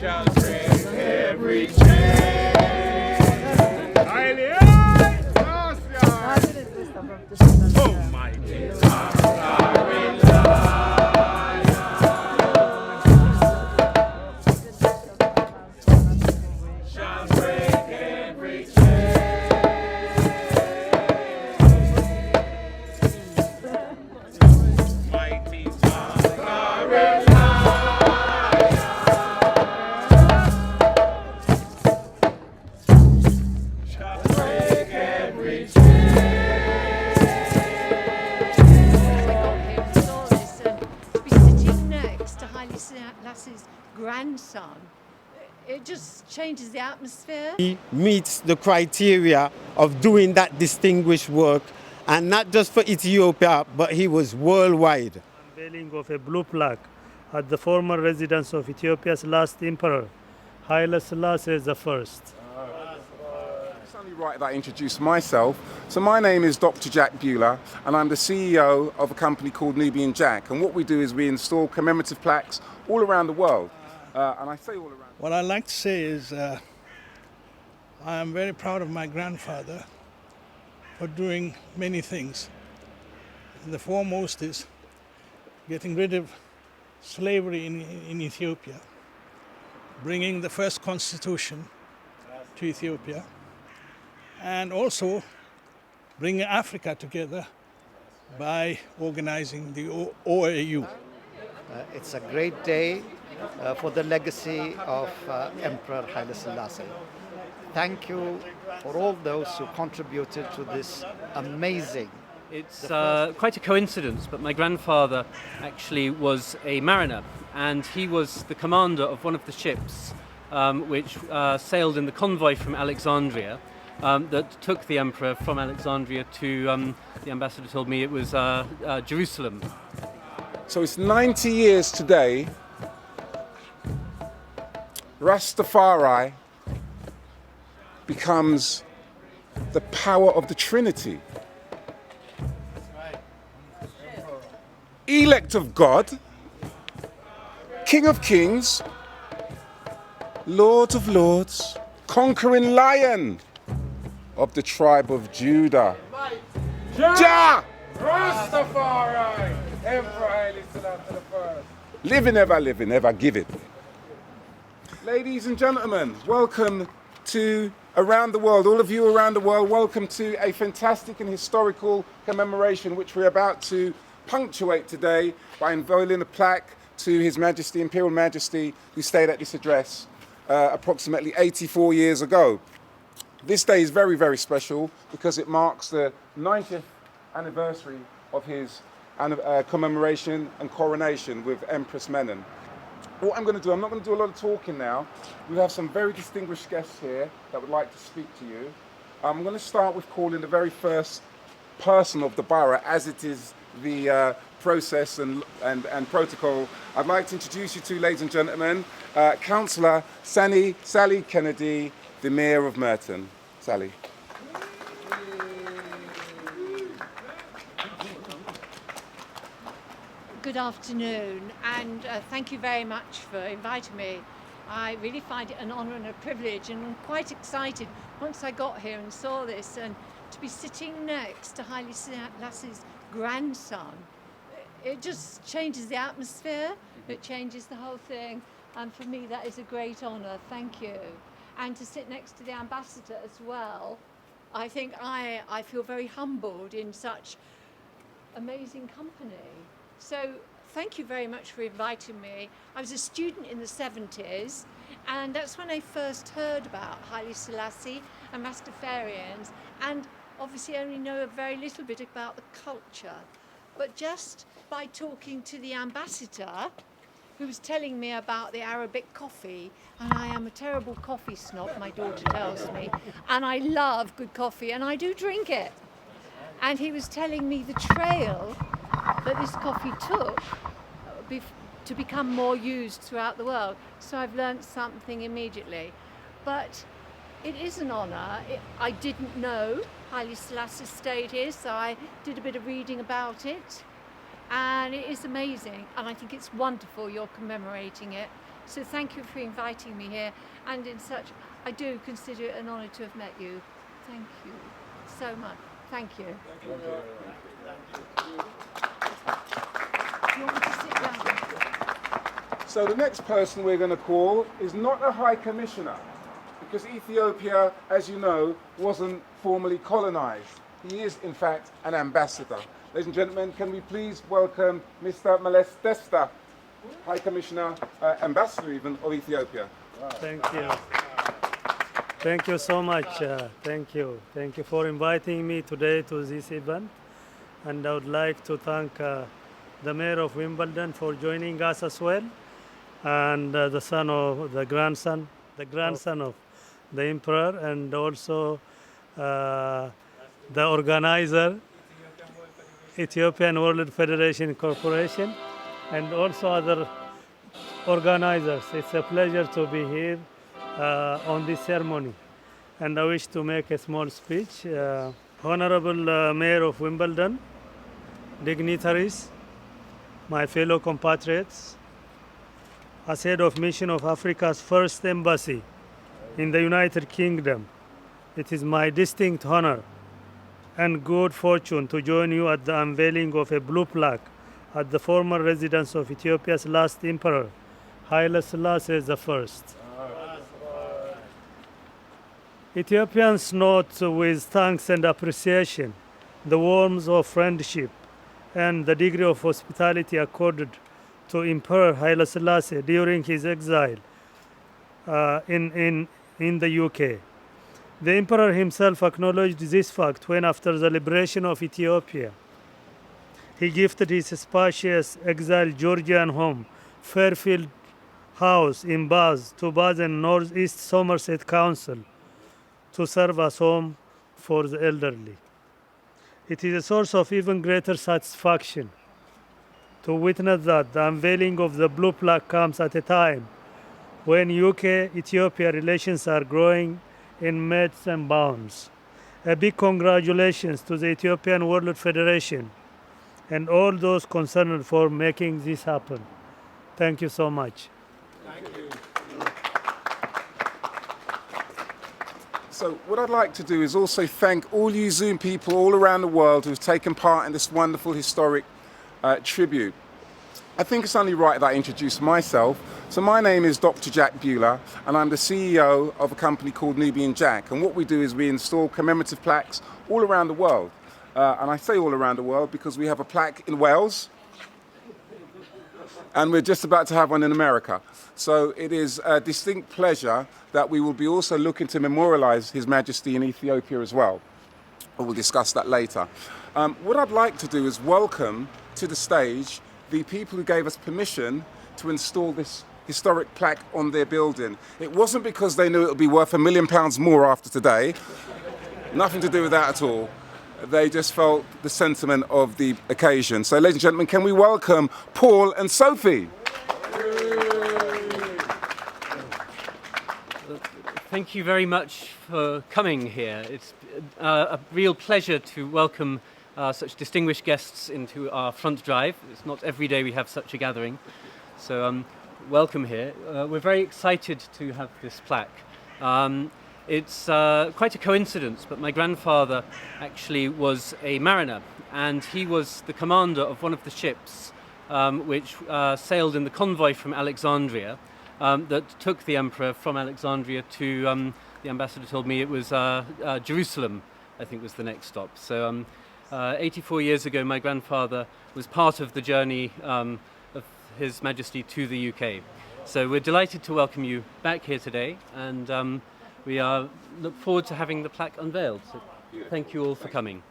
Shall break every chain. Haile, oh my Jesus. Shall break every chain. Mighty Tonga. Selassie's grandson, it just changes the atmosphere. He meets the criteria of doing that distinguished work, and not just for Ethiopia, but he was worldwide. Unveiling of a blue plaque at the former residence of Ethiopia's last emperor, Haile Selassie I. It's only right that I introduce myself. So my name is Dr. Jack Bueller, and I'm the CEO of a company called Nubian Jack. And what we do is we install commemorative plaques all around the world. And I say all around. What I'd like to say is I am very proud of my grandfather for doing many things. And the foremost is getting rid of slavery in Ethiopia, bringing the first constitution to Ethiopia, and also bringing Africa together by organizing the OAU. It's a great day for the legacy of Emperor Haile Selassie. Thank you for all those who contributed to this amazing. It's quite a coincidence, but my grandfather actually was a mariner, and he was the commander of one of the ships which sailed in the convoy from Alexandria that took the emperor from Alexandria to, the ambassador told me it was Jerusalem. So it's 90 years today. Rastafari becomes the power of the Trinity. Elect of God, King of Kings, Lord of Lords, conquering Lion of the tribe of Judah. Jah! Rastafari! Emperor Haile Selassie I. Living ever give it. Ladies and gentlemen, welcome to around the world, all of you around the world, welcome to a fantastic and historical commemoration which we're about to punctuate today by unveiling a plaque to His Majesty, Imperial Majesty, who stayed at this address approximately 84 years ago. This day is very, very special because it marks the 90th anniversary of his commemoration and coronation with Empress Mekonnen. What I'm going to do, I'm not going to do a lot of talking now. We have some very distinguished guests here that would like to speak to you. I'm going to start with calling the very first person of the borough, as it is the process and protocol. I'd like to introduce you to, ladies and gentlemen, Councillor Sally Kennedy, the Mayor of Merton. Sally. Good afternoon, and thank you very much for inviting me. I really find it an honour and a privilege, and I'm quite excited once I got here and saw this, and to be sitting next to Haile Selassie's grandson. It just changes the atmosphere, it changes the whole thing, and for me that is a great honour. Thank you. And to sit next to the ambassador as well, I think I feel very humbled in such amazing company. So thank you very much for inviting me. I was a student in the 70s, and that's when I first heard about Haile Selassie and Rastafarians, and obviously only know a very little bit about the culture. But just by talking to the ambassador, who was telling me about the Arabic coffee, and I am a terrible coffee snob, my daughter tells me, and I love good coffee, and I do drink it. And he was telling me the trail that this coffee took to become more used throughout the world. So I've learnt something immediately. But It is an honour. I didn't know Haile Selassie stayed here, so I did a bit of reading about it. And it is amazing, and I think it's wonderful you're commemorating it. So thank you for inviting me here, and I do consider it an honour to have met you. Thank you so much. Thank you. Do you want me to sit down? So the next person we're going to call is not a High Commissioner, because Ethiopia, as you know, wasn't formally colonized. He is, in fact, an ambassador. Ladies and gentlemen, can we please welcome Mr. Melese, High Commissioner, Ambassador even, of Ethiopia. Thank you. Thank you so much. Thank you. Thank you for inviting me today to this event. And I would like to thank the Mayor of Wimbledon for joining us as well, and the grandson of the Emperor, and also the organizer, Ethiopian World Federation Corporation, and also other organizers. It's a pleasure to be here on this ceremony, and I wish to make a small speech. Honorable Mayor of Wimbledon, dignitaries, my fellow compatriots, as head of mission of Africa's first embassy in the United Kingdom, it is my distinct honor and good fortune to join you at the unveiling of a blue plaque at the former residence of Ethiopia's last emperor, Haile Selassie I. Ethiopians note with thanks and appreciation the warmth of friendship and the degree of hospitality accorded to Emperor Haile Selassie during his exile in the UK. The Emperor himself acknowledged this fact when, after the liberation of Ethiopia, he gifted his spacious exiled Georgian home, Fairfield House in Bath, to Bath and North East Somerset Council, to serve as home for the elderly. It is a source of even greater satisfaction to witness that the unveiling of the Blue Plaque comes at a time when UK-Ethiopia relations are growing in metes and bounds. A big congratulations to the Ethiopian World Federation and all those concerned for making this happen. Thank you so much. Thank you. So what I'd like to do is also thank all you Zoom people all around the world who've taken part in this wonderful historic tribute. I think it's only right that I introduce myself. So my name is Dr. Jack Bueller, and I'm the CEO of a company called Nubian Jack. And what we do is we install commemorative plaques all around the world. And I say all around the world because we have a plaque in Wales, and we're just about to have one in America. So it is a distinct pleasure that we will be also looking to memorialize His Majesty in Ethiopia as well. We'll discuss that later. What I'd like to do is welcome to the stage the people who gave us permission to install this historic plaque on their building. It wasn't because they knew it would be worth £1 million more after today. Nothing to do with that at all. They just felt the sentiment of the occasion. So, ladies and gentlemen, can we welcome Paul and Sophie? Thank you very much for coming here. It's a real pleasure to welcome such distinguished guests into our front drive. It's not every day we have such a gathering. So welcome here. We're very excited to have this plaque. It's quite a coincidence, but my grandfather actually was a mariner, and he was the commander of one of the ships which sailed in the convoy from Alexandria that took the emperor from Alexandria to, the ambassador told me it was Jerusalem, I think was the next stop. So 84 years ago, my grandfather was part of the journey of His Majesty to the UK. So we're delighted to welcome you back here today, and we look forward to having the plaque unveiled. So thank you all for coming.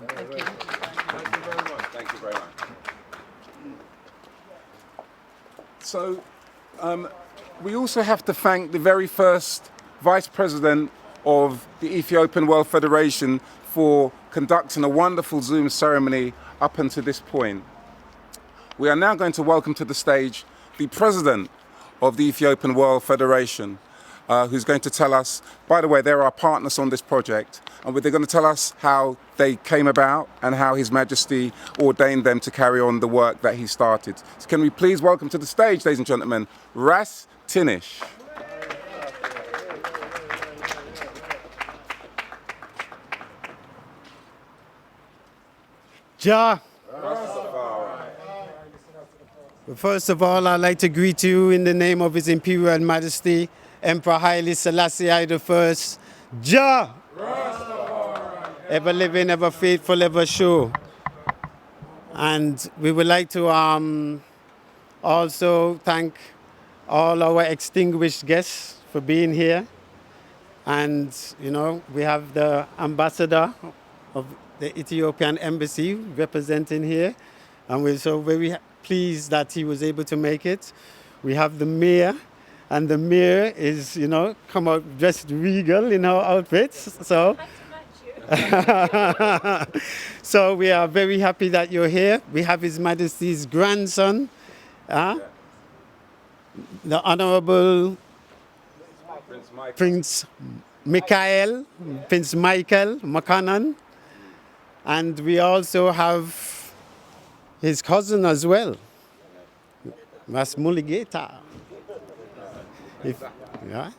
Thank you. Thank you very much. Thank you very much. So we also have to thank the very first Vice President of the Ethiopian World Federation for conducting a wonderful Zoom ceremony up until this point. We are now going to welcome to the stage the President of the Ethiopian World Federation. who's going to tell us, by the way, they're our partners on this project, and they're going to tell us how they came about and how His Majesty ordained them to carry on the work that he started. So can we please welcome to the stage, ladies and gentlemen, Ras Tinish. Ja. First of all, I'd like to greet you in the name of His Imperial Majesty, Emperor Haile Selassie I. Ja. Ever living, ever faithful, ever sure. And we would like to also thank all our extinguished guests for being here. And, you know, we have the ambassador of the Ethiopian embassy representing here. And we're so very pleased that he was able to make it. We have the mayor, and the mayor is, you know, come out dressed regal in her outfits. So, so we are very happy that you're here. We have His Majesty's grandson, the Honorable Prince Michael Mekonnen, and we also have his cousin as well, Lij Mulugeta. Yeah.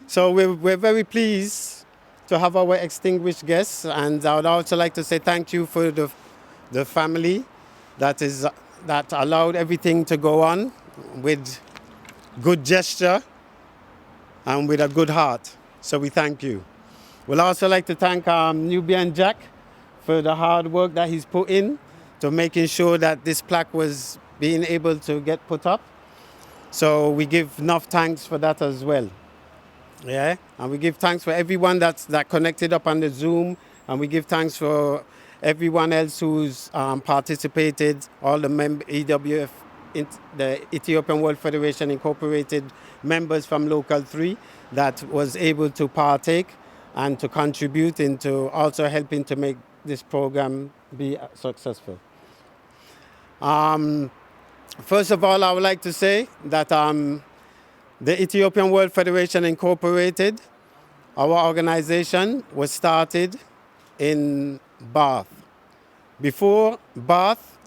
So we're very pleased to have our extinguished guests, and I would also like to say thank you for the family that allowed everything to go on with good gesture and with a good heart. So we thank you. We'll also like to thank Nubian Jack for the hard work that he's put in to making sure that this plaque was being able to get put up. So we give enough thanks for that as well. Yeah, and we give thanks for everyone that connected up on the Zoom, and we give thanks for everyone else who's participated, all the EWF, the Ethiopian World Federation Incorporated members from Local 3 that was able to partake and to contribute into also helping to make this program be successful. First of all, I would like to say that the Ethiopian World Federation Incorporated, our organization, was started in Bath. Before Bath,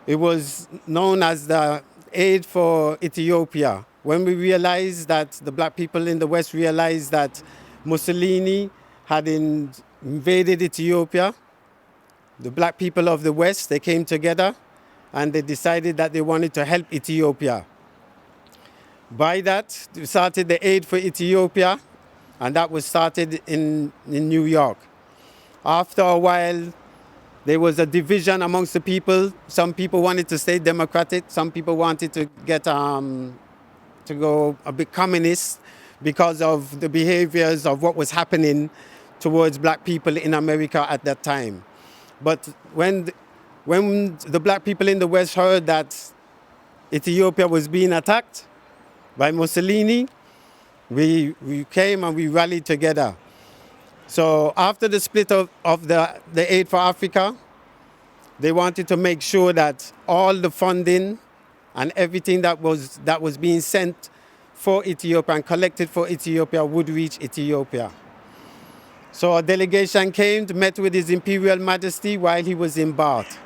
it was known as the Aid for Ethiopia. When we realized that the black people in the West realized that Mussolini had invaded Ethiopia, the black people of the West, they came together and they decided that they wanted to help Ethiopia. By that, we started the Aid for Ethiopia, and that was started in New York. After a while, there was a division amongst the people. Some people wanted to stay democratic. Some people wanted to get to go a bit communist because of the behaviors of what was happening towards black people in America at that time. But when the black people in the West heard that Ethiopia was being attacked by Mussolini, we came and we rallied together. So after the split of the Aid for Africa, they wanted to make sure that all the funding and everything that was being sent for Ethiopia and collected for Ethiopia would reach Ethiopia. So a delegation came to met with His Imperial Majesty while he was in Bath.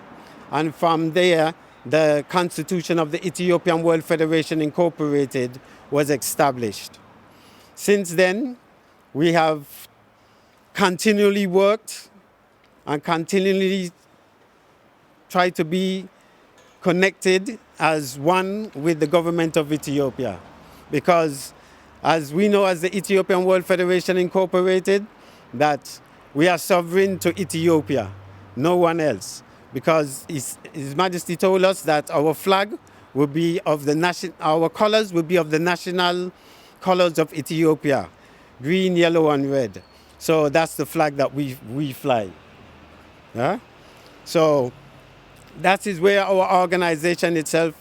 And from there, the Constitution of the Ethiopian World Federation Incorporated was established. Since then, we have continually worked and continually tried to be connected as one with the government of Ethiopia. Because as we know as the Ethiopian World Federation Incorporated, that we are sovereign to Ethiopia, no one else. Because His Majesty told us that our flag will be of the our colors will be of the national colors of Ethiopia, green, yellow, and red. So that's the flag that we fly. Yeah? So that is where our organization itself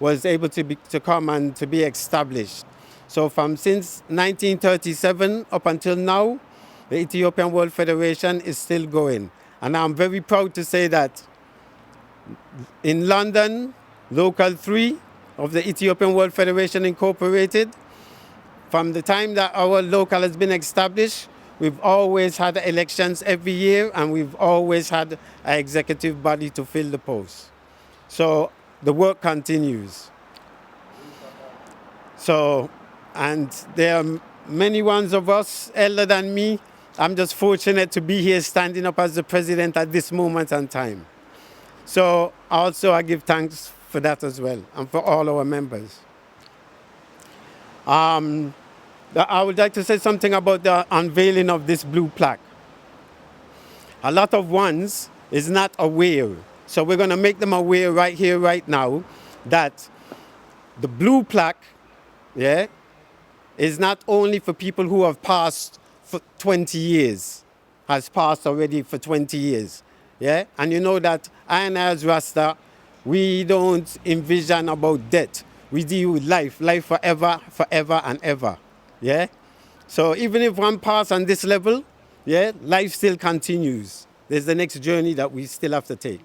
was able to come and to be established. So since 1937 up until now, the Ethiopian World Federation is still going. And I'm very proud to say that in London, Local 3 of the Ethiopian World Federation Incorporated, From the time that our local has been established, we've always had elections every year, and we've always had an executive body to fill the post. So the work continues. So, and there are many ones of us elder than me. I'm just fortunate to be here standing up as the president at this moment in time. So also I give thanks for that as well, and for all our members. I would like to say something about the unveiling of this blue plaque. A lot of ones is not aware. So we're going to make them aware right here, right now, that the blue plaque, yeah, is not only for people who have passed for 20 years, has passed already for 20 years, yeah? And you know that I and I as Rasta, we don't envision about death. We deal with life, life forever, forever and ever, yeah? So even if one pass on this level, yeah, life still continues. There's the next journey that we still have to take.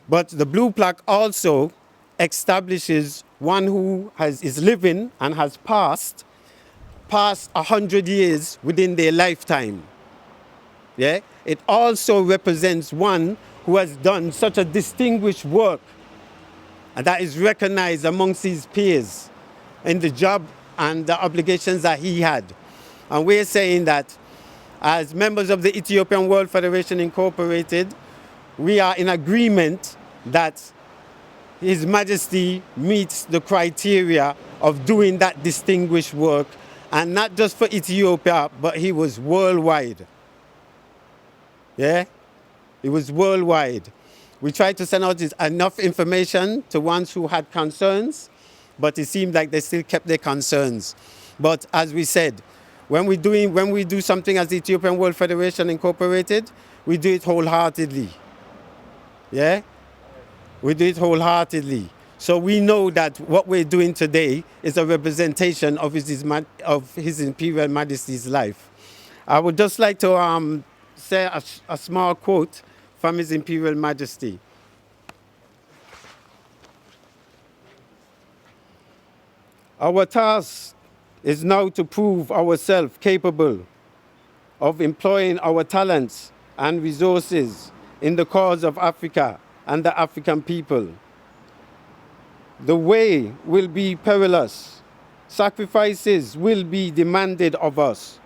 But the blue plaque also establishes one who is living and has passed 100 years within their lifetime. Yeah? It also represents one who has done such a distinguished work, and that is recognized amongst his peers in the job and the obligations that he had. And we're saying that as members of the Ethiopian World Federation Incorporated, we are in agreement that His Majesty meets the criteria of doing that distinguished work, and not just for Ethiopia, but he was worldwide. Yeah? It was worldwide. We tried to send out enough information to ones who had concerns, but it seemed like they still kept their concerns. But as we said, when we do something as the Ethiopian World Federation Incorporated, we do it wholeheartedly. Yeah? We do it wholeheartedly. So we know that what we're doing today is a representation of His Imperial Majesty's life. I would just like to say a small quote from His Imperial Majesty. Our task is now to prove ourselves capable of employing our talents and resources in the cause of Africa and the African people. The way will be perilous. Sacrifices will be demanded of us.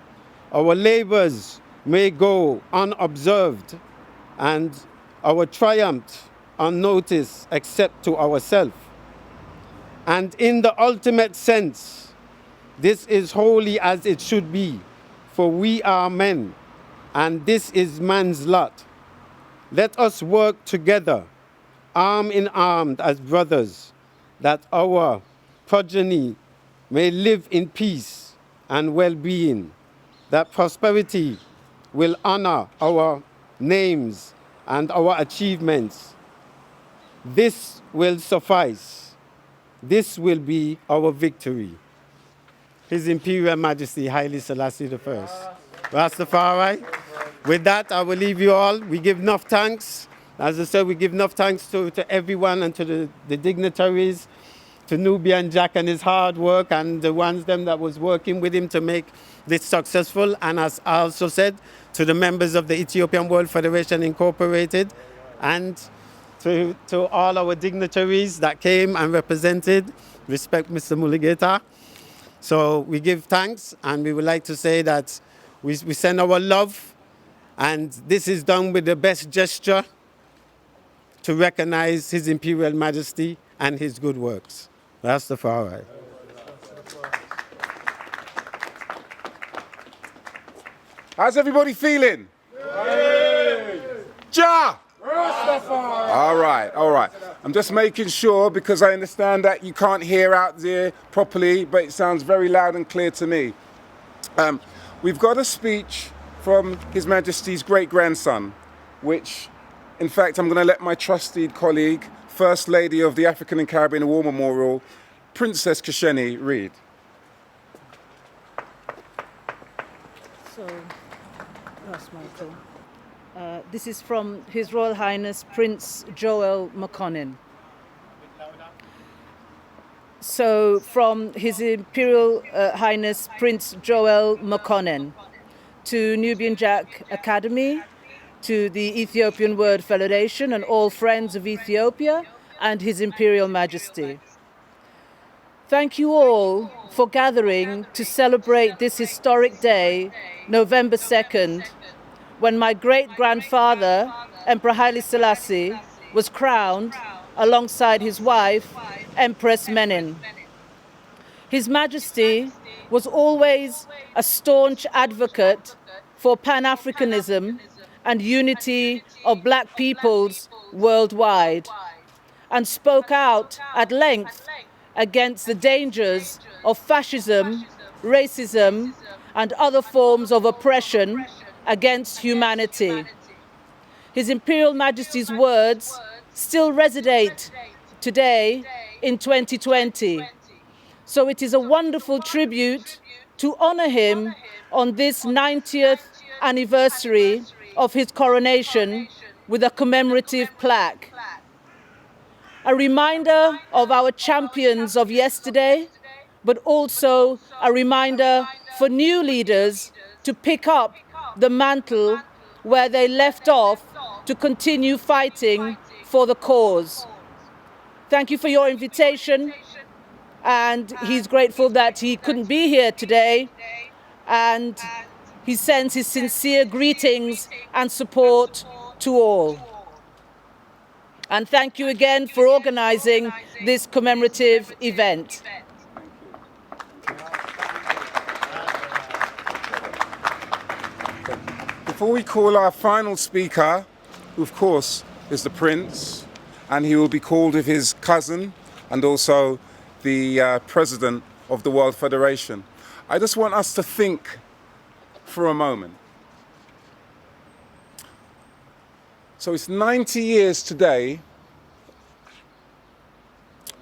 Our labors may go unobserved, and our triumph unnoticed except to ourselves. And in the ultimate sense, this is wholly as it should be, for we are men, and this is man's lot. Let us work together, arm in arm as brothers, that our progeny may live in peace and well-being, that prosperity will honor our names and our achievements. This will suffice. This will be our victory. His Imperial Majesty, Haile Selassie I. Rastafari. With that, I will leave you all. We give enough thanks. As I said, we give enough thanks to everyone and to the dignitaries, to Nubian Jack and his hard work, and the ones that was working with him to make this successful. And as I also said, to the members of the Ethiopian World Federation Incorporated, and to all our dignitaries that came and represented. Respect Mr. Mulugeta. So we give thanks, and we would like to say that we send our love, and this is done with the best gesture to recognize His Imperial Majesty and his good works. Rastafari. How's everybody feeling? Ja! All right. I'm just making sure, because I understand that you can't hear out there properly, but it sounds very loud and clear to me. We've got a speech from His Majesty's great-grandson, which, in fact, I'm going to let my trusted colleague, First Lady of the African and Caribbean War Memorial, Princess Kasheni, read. So, that's Michael. This is from His Royal Highness Prince Joel Mekonnen. So from His Imperial Highness Prince Mekonnen to Nubian Jack Academy, to the Ethiopian World Federation and all friends of Ethiopia and His Imperial Majesty. Thank you all for gathering to celebrate this historic day, November 2nd, when my great-grandfather, Emperor Haile Selassie, was crowned alongside his wife, Empress Menen. His Majesty was always a staunch advocate for Pan-Africanism and unity of black peoples worldwide, and spoke out at length against the dangers of fascism, racism, and other forms of oppression against humanity. His Imperial Majesty's words still resonate today in 2020. So it is a wonderful tribute to honor him on this 90th anniversary of his coronation with a commemorative plaque. A reminder of our champions of yesterday, but also a reminder for new leaders to pick up the mantle where they left off to continue fighting for the cause. Thank you for your invitation, and he's grateful that he couldn't be here today, and he sends his sincere greetings and support to all. And thank you again for organizing this commemorative event. Before we call our final speaker, who of course is the Prince, and he will be called with his cousin and also the President of the World Federation, I just want us to think for a moment. So it's 90 years today,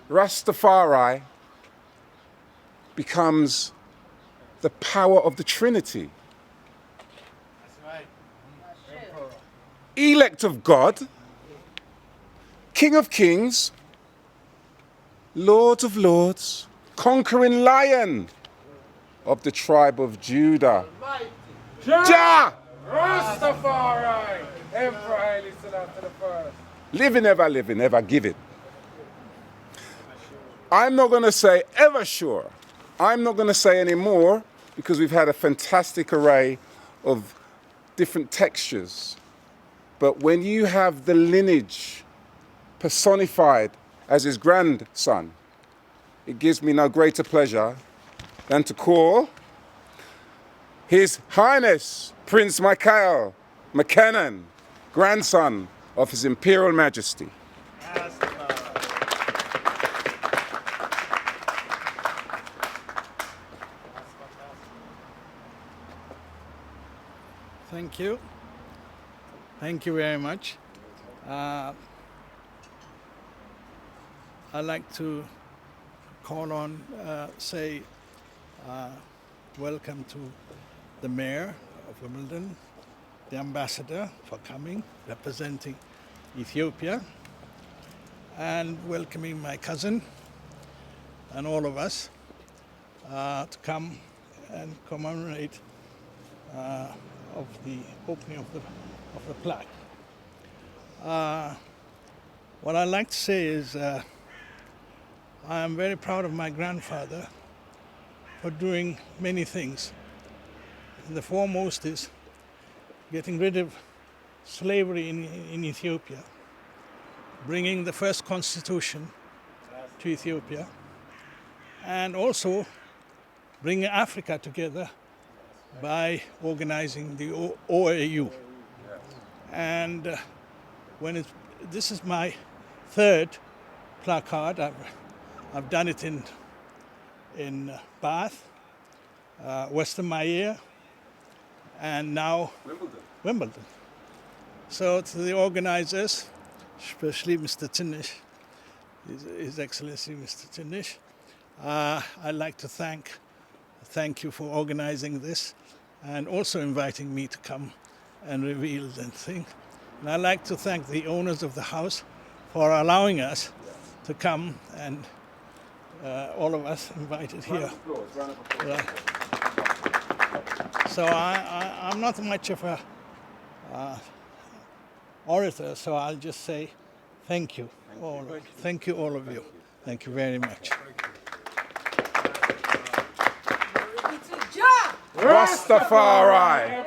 Rastafari becomes the power of the Trinity. Elect of God, King of Kings, Lord of Lords, conquering Lion of the tribe of Judah. Jah! Rastafari! Emperor Haile Selassie I. Living ever give it. I'm not going to say ever sure. I'm not going to say any more because we've had a fantastic array of different textures. But when you have the lineage personified as his grandson, it gives me no greater pleasure than to call His Highness Prince Michael Mekonnen, grandson of His Imperial Majesty. Thank you. Thank you very much. I'd like to call on, welcome to the Mayor of Wimbledon, the Ambassador for coming, representing Ethiopia, and welcoming my cousin and all of us to come and commemorate of the opening of the plaque. What I'd like to say is I am very proud of my grandfather for doing many things. And the foremost is getting rid of slavery in Ethiopia, bringing the first constitution to Ethiopia, and also bringing Africa together by organizing the OAU. And this is my third placard. I've done it in Bath, Western Maia, and now Wimbledon. So to the organizers, especially Mr. Tinish, His Excellency Mr. Tinish, I'd like to thank you for organizing this and also inviting me to come and reveal the thing. And I'd like to thank the owners of the house for allowing us to come and all of us invited here. So I'm not much of a orator, so I'll just say thank you. Thank you, all of you. Thank you very much. Rastafari!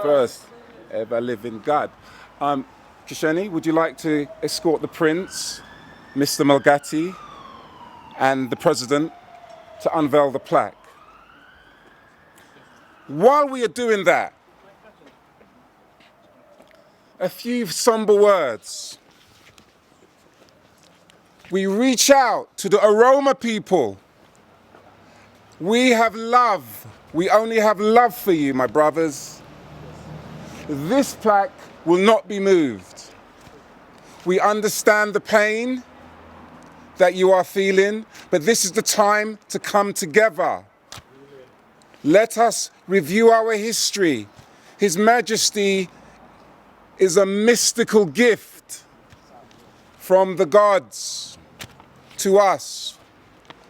First ever living God. Kisheni, would you like to escort the Prince, Mr. Mulugeta, and the President to unveil the plaque? While we are doing that, a few somber words. We reach out to the Aroma people. We have love. We only have love for you, my brothers. This plaque will not be moved. We understand the pain that you are feeling, but this is the time to come together. Let us review our history. His Majesty is a mystical gift from the gods to us.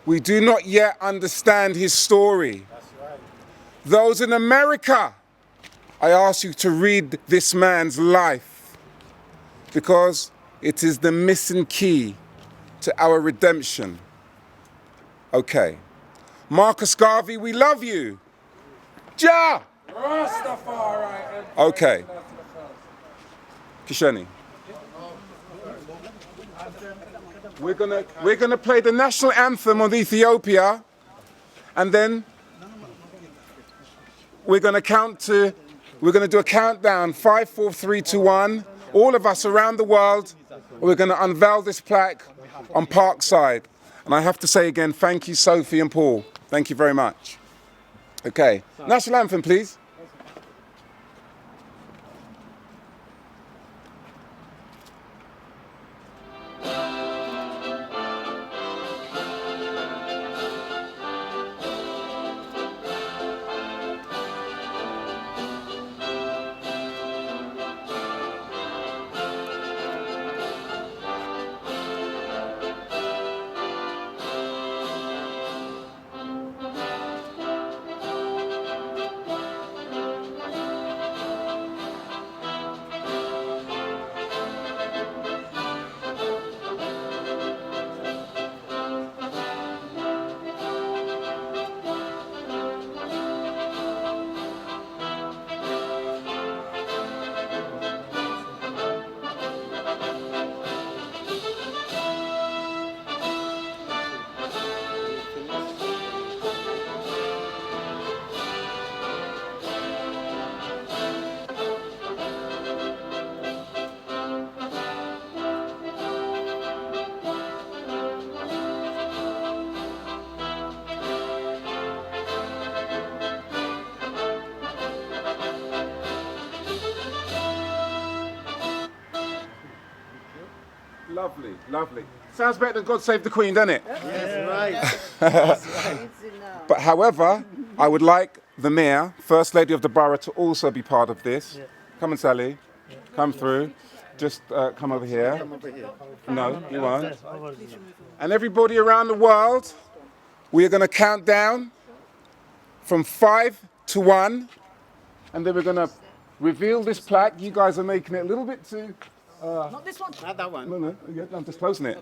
We do not yet understand his story. Those in America, I ask you to read this man's life because it is the missing key to our redemption. Okay. Marcus Garvey, we love you. Ja! Rastafari. Okay. Kisheni. We're gonna play the national anthem of Ethiopia, and then we're gonna do a countdown, 5, 4, 3, 2, 1. All of us around the world, we're gonna unveil this plaque on Parkside. And I have to say again, thank you, Sophie and Paul. Thank you very much. Okay, national anthem, please. Lovely, lovely. Sounds better than God Save the Queen, doesn't it? Yes, right. But however, I would like the Mayor, First Lady of the Borough, to also be part of this. Come on, Sally. Come through. Just come over here. No, you won't. And everybody around the world, we are going to count down from 5 to 1. And then we're going to reveal this plaque. You guys are making it a little bit too... Not this one. Not that one. No, I'm just closing it.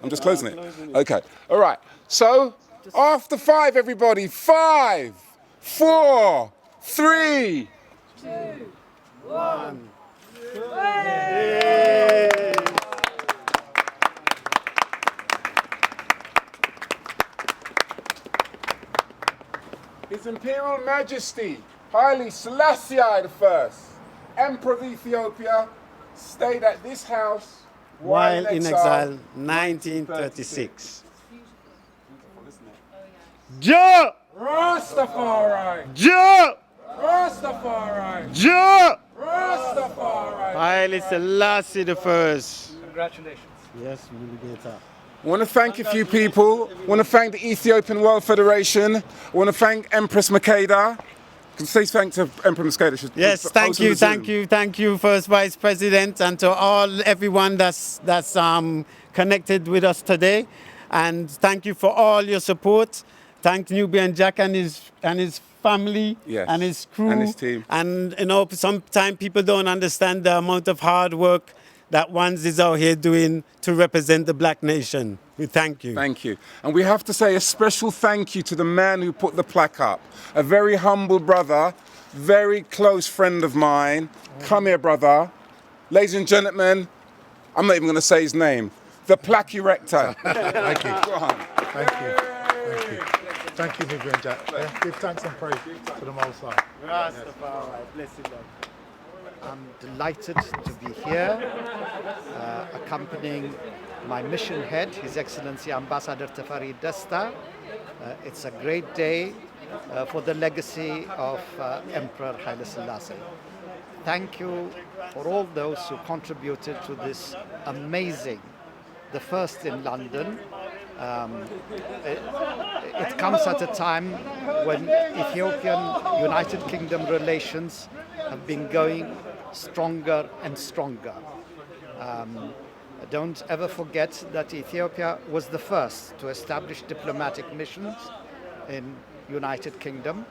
Okay, all right. So, after 5, everybody. 5, 4, 3, 2, 1. His Imperial Majesty, Haile Selassie I, Emperor of Ethiopia, stayed at this house While in exile, 1936. Ja! Rastafari. Ja! Rastafari. Ja! Rastafari. Haile Selassie I. Congratulations. Yes, Mulugeta. I want to thank a few people. I want to thank the Ethiopian World Federation. I want to thank Empress Makeda. Can say thanks to Empress Makeda. Yes, thank you, First Vice President, and to everyone that's connected with us today. And thank you for all your support. Thank Nubian Jack and his family Yes. and his crew. And his team. And, you know, sometimes people don't understand the amount of hard work that ones is out here doing to represent the black nation. We thank you. Thank you. And we have to say a special thank you to the man who put the plaque up. A very humble brother, very close friend of mine. Come here, brother. Ladies and gentlemen, I'm not even going to say his name. The plaque erector. Thank you. Go on. Thank you. Thank you. Thank you, Nubian Jack. Yeah, give thanks and praise to the Most High. Rastafari, bless you, Lord. I'm delighted to be here, accompanying my mission head, His Excellency Ambassador Teferi Desta. It's a great day for the legacy of Emperor Haile Selassie. Thank you for all those who contributed to this amazing, the first in London. It comes at a time when Ethiopian-United Kingdom relations have been going stronger and stronger. Don't ever forget that Ethiopia was the first to establish diplomatic missions in United Kingdom,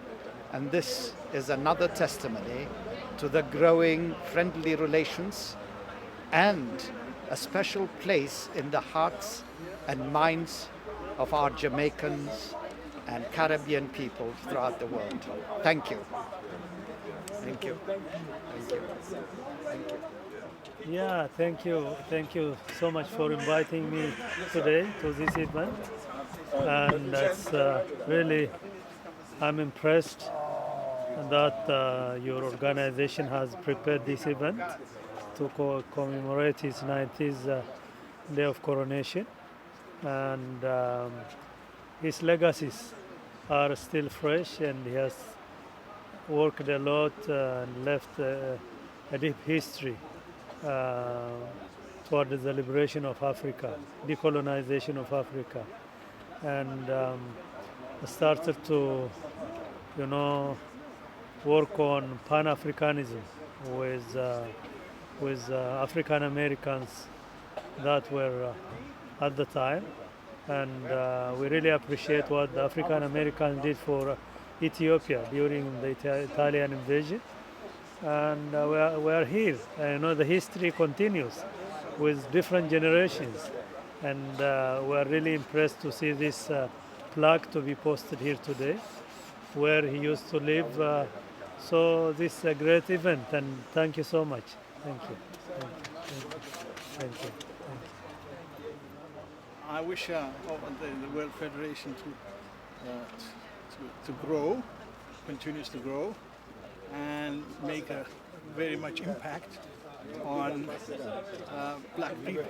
and this is another testimony to the growing friendly relations and a special place in the hearts and minds of our Jamaicans and Caribbean people throughout the world. Thank you. Thank you. Thank you. Thank you. Yeah, thank you. Thank you so much for inviting me today to this event. And that's really, I'm impressed that your organization has prepared this event to commemorate his 90th day of coronation. And his legacies are still fresh, and he has worked a lot and left a deep history toward the liberation of Africa, decolonization of Africa, and started to, you know, work on Pan-Africanism with African Americans that were at the time, and we really appreciate what the African Americans did for Ethiopia during the Italian invasion. And we are here. I know the history continues with different generations, and we are really impressed to see this plaque to be posted here today, where he used to live. So this is a great event, and thank you so much. Thank you. Thank you. Thank you. Thank you. I wish the World Federation to grow, continues to grow, and make a very much impact on black people,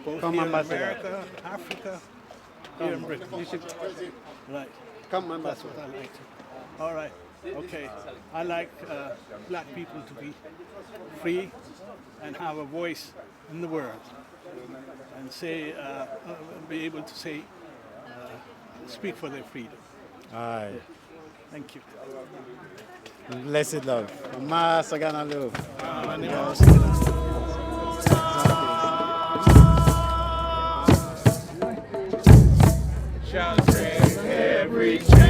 both here in America, Africa, here in Britain. Right. That's what I like. All right. Okay. I like black people to be free and have a voice in the world, and say, be able to say, speak for their freedom. Aye. Thank you. Blessed love. Masagana love. Shall take every chance.